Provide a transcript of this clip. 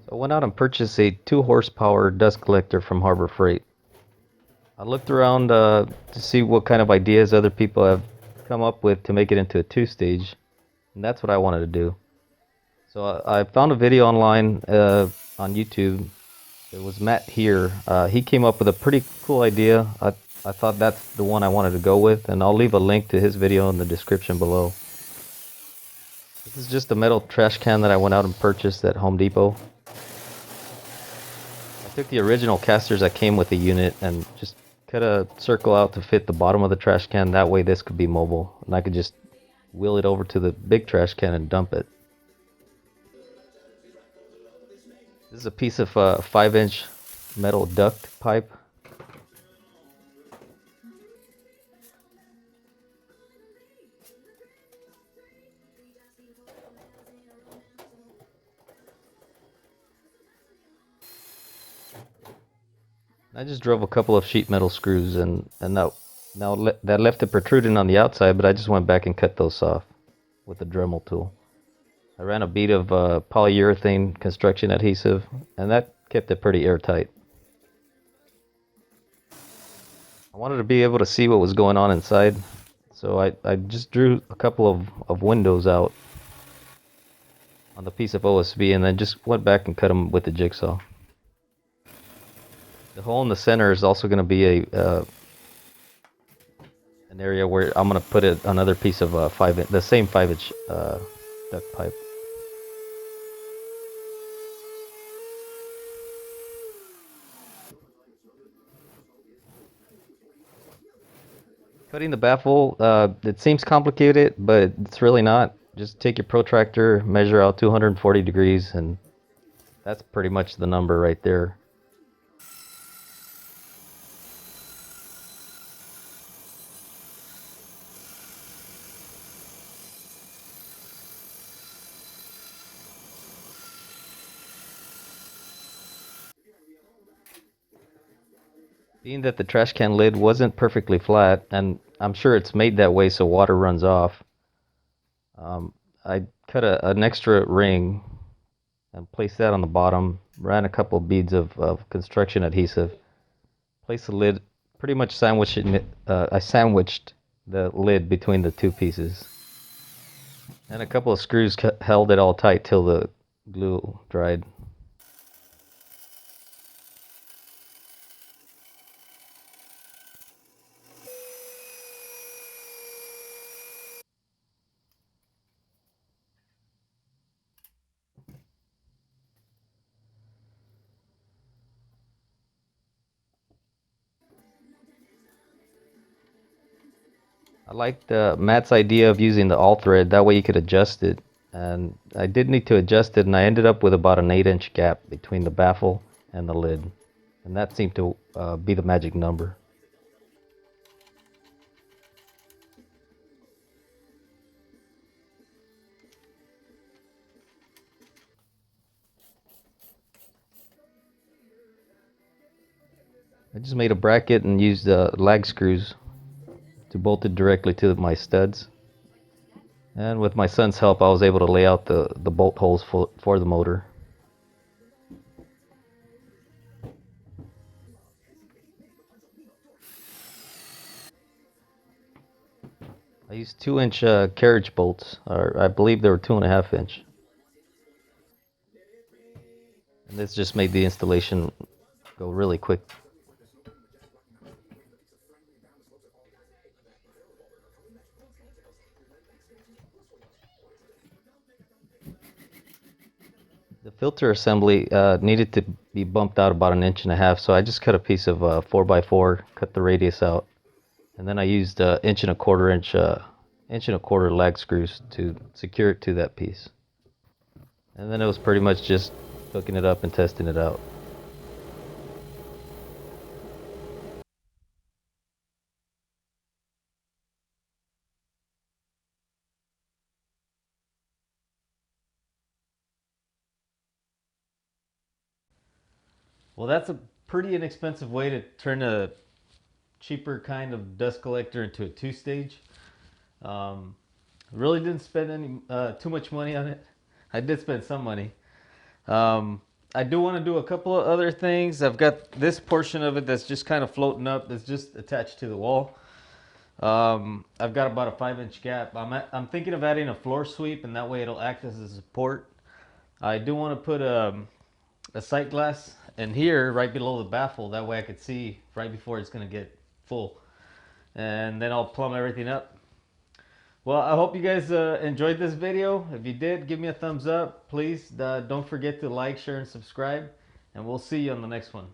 So I went out and purchased a 2 horsepower dust collector from Harbor Freight. I looked around to see what kind of ideas other people have come up with to make it into a 2-stage, and that's what I wanted to do. So I found a video online on YouTube. It was Matt here. He came up with a pretty cool idea. I thought that's the one I wanted to go with, and I'll leave a link to his video in the description below. This is just a metal trash can that I went out and purchased at Home Depot. I took the original casters that came with the unit and just cut a circle out to fit the bottom of the trash can. That way this could be mobile, and I could just wheel it over to the big trash can and dump it. This is a piece of 5-inch metal duct pipe. I just drove a couple of sheet metal screws and that left it protruding on the outside, but I just went back and cut those off with the Dremel tool. I ran a bead of polyurethane construction adhesive, and that kept it pretty airtight. I wanted to be able to see what was going on inside, so I just drew a couple of windows out on the piece of OSB and then just went back and cut them with the jigsaw. The hole in the center is also going to be an area where I'm going to put another piece of the same 5-inch duct pipe. Cutting the baffle, it seems complicated, but it's really not. Just take your protractor, measure out 240 degrees, and that's pretty much the number right there. Being that the trash can lid wasn't perfectly flat, and I'm sure it's made that way so water runs off, I cut an extra ring and placed that on the bottom, ran a couple of beads of construction adhesive, placed the lid, pretty much I sandwiched the lid between the two pieces. And a couple of screws held it all tight till the glue dried. I liked Matt's idea of using the all thread. That way you could adjust it. And I did need to adjust it, and I ended up with about an 8-inch gap between the baffle and the lid. And that seemed to be the magic number. I just made a bracket and used lag screws to bolt it directly to my studs. And with my son's help, I was able to lay out the bolt holes for the motor. I used 2-inch carriage bolts, or I believe they were 2.5-inch. And this just made the installation go really quick. The filter assembly needed to be bumped out about 1.5 inches, so I just cut a piece of 4x4, cut the radius out, and then I used 1.25 inch lag screws to secure it to that piece. And then it was pretty much just hooking it up and testing it out. Well, that's a pretty inexpensive way to turn a cheaper kind of dust collector into a 2-stage. Really didn't spend any too much money on it. I did spend some money. Um, I do want to do a couple of other things. I've got this portion of it that's just kind of floating up, that's just attached to the wall. I've got about a 5-inch gap. I'm thinking of adding a floor sweep, and that way it'll act as a support. I do want to put a sight glass in here right below the baffle. That way I could see right before it's going to get full. And then I'll plumb everything up. Well, I hope you guys enjoyed this video. If you did, give me a thumbs up. Please don't forget to like, share, and subscribe. And we'll see you on the next one.